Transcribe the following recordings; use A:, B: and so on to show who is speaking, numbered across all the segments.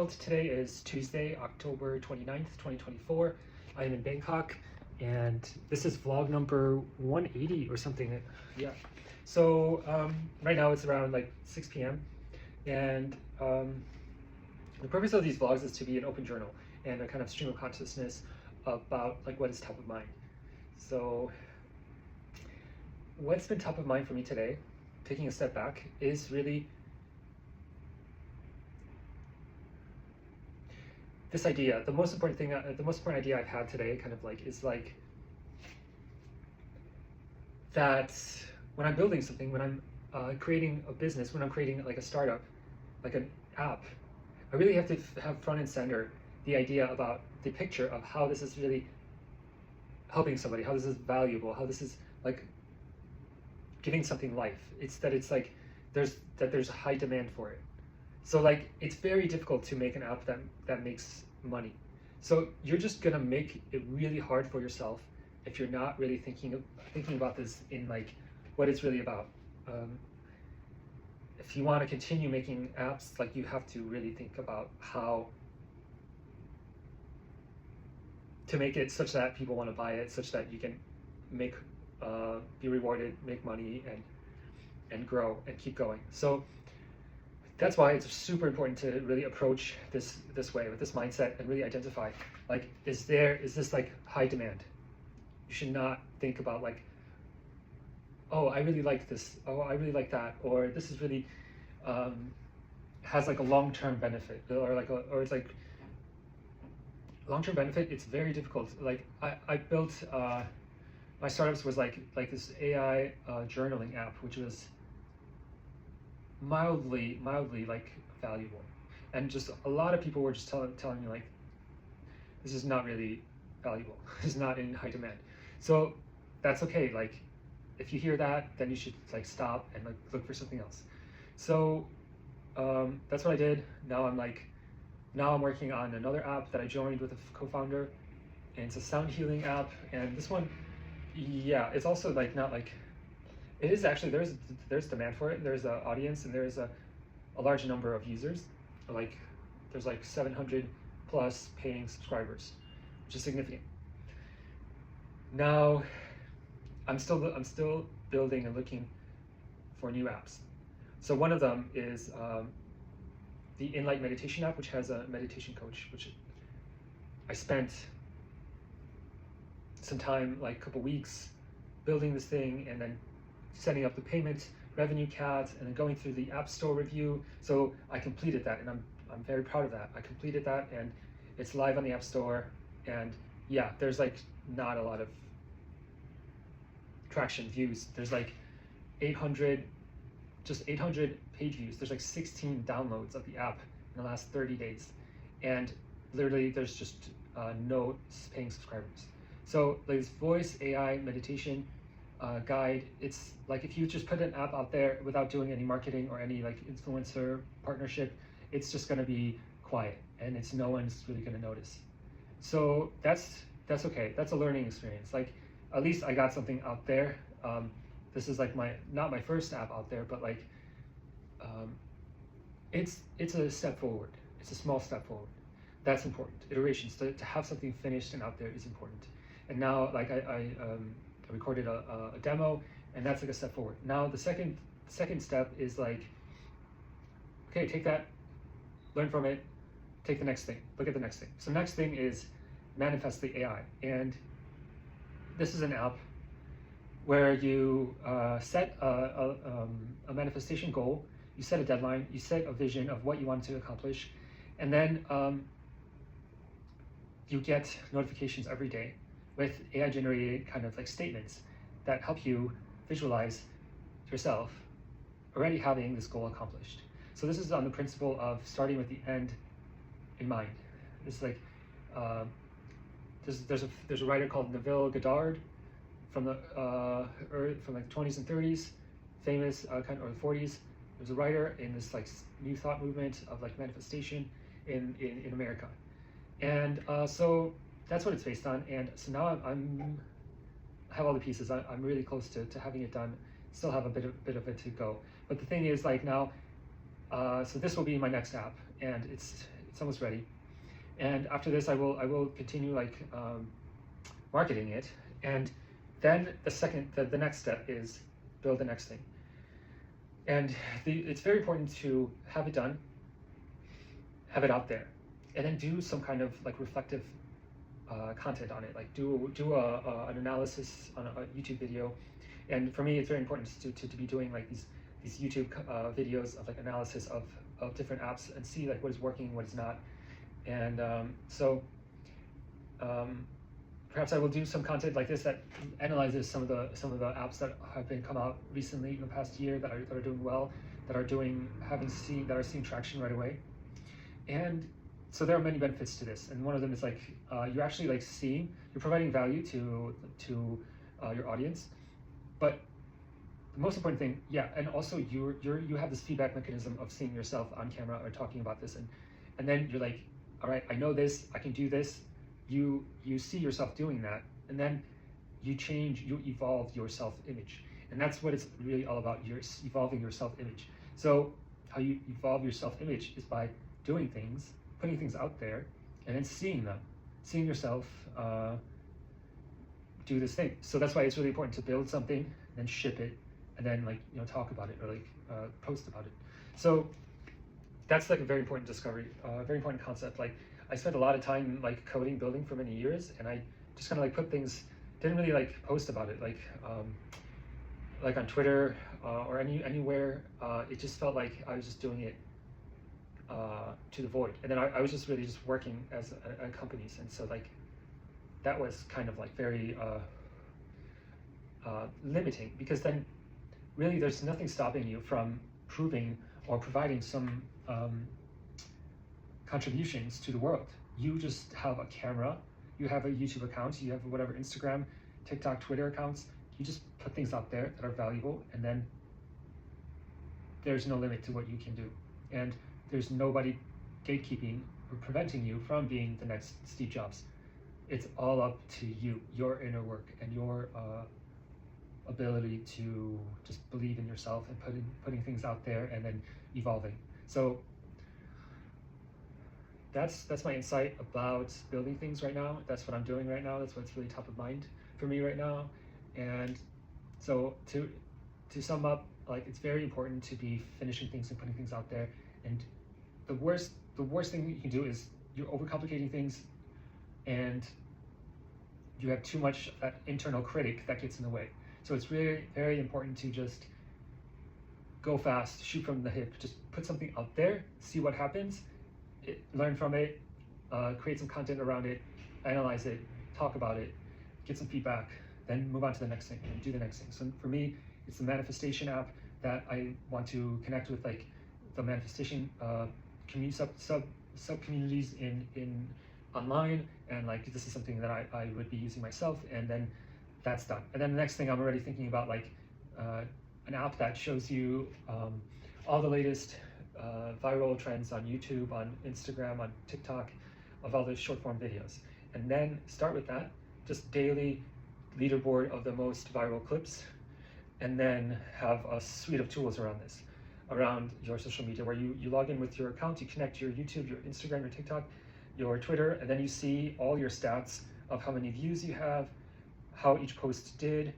A: world. Today is Tuesday, October 29th, 2024. I am in Bangkok, and this is vlog number 180 or something. Yeah. So right now it's around like 6 p.m. and the purpose of these vlogs is to be an open journal and a kind of stream of consciousness about like what is top of mind. So what's been top of mind for me today, taking a step back, is really this idea. The most important idea I've had today is that when I'm building something, when I'm creating a business, when I'm creating like a startup, like an app, I really have to have front and center the idea about the picture of how this is really helping somebody, how this is valuable, how this is like giving something life. It's like there's a high demand for it. So like it's very difficult to make an app that makes money. So you're just gonna make it really hard for yourself if you're not really thinking about this in like what it's really about. If you want to continue making apps, like you have to really think about how to make it such that people want to buy it, such that you can make be rewarded, make money, and grow and keep going. So that's why it's super important to really approach this way, with this mindset, and really identify like, is this like high demand? You should not think about like, oh, I really like this, oh, I really like that, or this is really has like a long-term benefit, or it's like long-term benefit. It's very difficult. Like I built my startups was like this AI journaling app, which was mildly like valuable, and just a lot of people were just telling me like, this is not really valuable. It's not in high demand. So that's okay. Like if you hear that, then you should like stop and like look for something else. So that's what I did. Now I'm working on another app that I joined with a co-founder, and it's a sound healing app. And this one, yeah, it's also like not like, it is actually, there's demand for it. There's an audience, and there's a large number of users. Like there's like 700 plus paying subscribers, which is significant. Now I'm still building and looking for new apps. So one of them is the Inlight meditation app, which has a meditation coach, which I spent some time, like a couple weeks, building this thing, and then setting up the payment revenue cat, and then going through the App Store review. So I completed that, and I'm very proud of that. I completed that, and it's live on the App Store. And yeah, there's like not a lot of traction, views. There's like 800 page views. There's like 16 downloads of the app in the last 30 days, and literally there's just no paying subscribers. So like this voice AI meditation guide, it's like if you just put an app out there without doing any marketing or any like influencer partnership, it's just going to be quiet, and no one's really going to notice. So that's okay. That's a learning experience. Like at least I got something out there. This is like not my first app out there, but like it's a step forward. It's a small step forward. That's important. Iterations, to have something finished and out there is important. And now like I recorded a demo, and that's like a step forward. Now the second step is like, okay, take that, learn from it, take the next thing, look at the next thing. So next thing is manifest the AI, and this is an app where you set a manifestation goal, you set a deadline, you set a vision of what you want to accomplish, and then you get notifications every day with AI generated kind of like statements that help you visualize yourself already having this goal accomplished. So this is on the principle of starting with the end in mind. It's like there's a writer called Neville Goddard from the from like 20s and 30s, famous or the 40s. There's a writer in this like new thought movement of like manifestation in America, and so that's what it's based on. And so now I have all the pieces. I'm really close to having it done. Still have a bit of it to go. But the thing is, like now, so this will be my next app, and it's It's almost ready. And after this, I will continue like marketing it. And then the next step is build the next thing. And it's very important to have it done, have it out there, and then do some kind of like reflective content on it. Like do an analysis on a YouTube video. And for me, it's very important to be doing like these YouTube videos of like analysis of different apps and see like what is working, what is not. And perhaps I will do some content like this that analyzes some of the apps that have been come out recently in the past year that are doing well, that are seeing traction right away. And so there are many benefits to this, and one of them is like you're actually like you're providing value to your audience. But the most important thing, and also you have this feedback mechanism of seeing yourself on camera or talking about this, and then you're like, all right, I know this, I can do this. You see yourself doing that, and then you evolve your self-image, and that's what it's really all about. You're evolving your self-image. So how you evolve your self-image is by doing things, putting things out there, and then seeing yourself do this thing. So that's why it's really important to build something, then ship it, and then like talk about it or like post about it. So that's like a very important discovery, very important concept. Like I spent a lot of time like coding, building for many years, and I just kind of like put things, didn't really like post about it, like on Twitter or anywhere. It just felt like I was just doing it to the void, and then I was just really just working as at companies, and so like that was kind of like very limiting, because then really there's nothing stopping you from proving or providing some contributions to the world. You just have a camera, you have a YouTube account, you have whatever Instagram, TikTok, Twitter accounts. You just put things out there that are valuable, and then there's no limit to what you can do. And there's nobody gatekeeping or preventing you from being the next Steve Jobs. It's all up to you, your inner work, and your ability to just believe in yourself and putting things out there and then evolving. So that's my insight about building things right now. That's what I'm doing right now. That's what's really top of mind for me right now. And so to sum up, like it's very important to be finishing things and putting things out there. And the worst thing you can do is you're overcomplicating things, and you have too much that internal critic that gets in the way. So it's really very important to just go fast, shoot from the hip, just put something out there, see what happens, learn from it, create some content around it, analyze it, talk about it, get some feedback, then move on to the next thing and do the next thing. So for me, it's the manifestation app that I want to connect with, like the manifestation community sub communities in online, and like this is something that I would be using myself, and then that's done. And then the next thing I'm already thinking about, like an app that shows you all the latest viral trends on YouTube, on Instagram, on TikTok, of all the short form videos, and then start with that, just daily leaderboard of the most viral clips, and then have a suite of tools around this, around your social media, where you log in with your account, you connect your YouTube, your Instagram, your TikTok, your Twitter, and then you see all your stats of how many views you have, how each post did,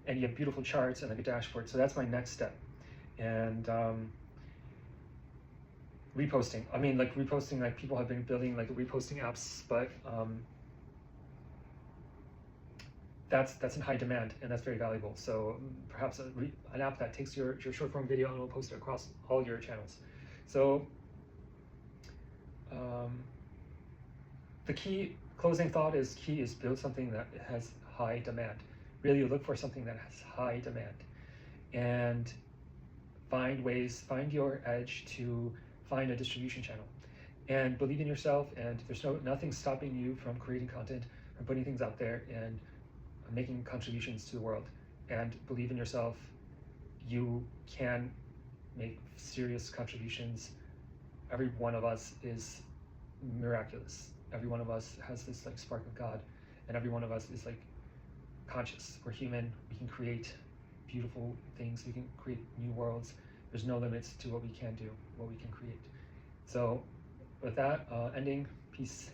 A: and you have beautiful charts and like a dashboard. So that's my next step. And reposting. I mean, like reposting, like people have been building like reposting apps, but that's in high demand, and that's very valuable. So perhaps an app that takes your short form video and will post it across all your channels. So the closing thought is build something that has high demand. Really look for something that has high demand, and find your edge to find a distribution channel, and believe in yourself. And there's nothing stopping you from creating content and putting things out there and making contributions to the world. And believe in yourself. You can make serious contributions. Every one of us is miraculous. Every one of us has this like spark of God, and every one of us is like conscious. We're human. We can create beautiful things. We can create new worlds. There's no limits to what we can do, what we can create. So with that, ending. Peace.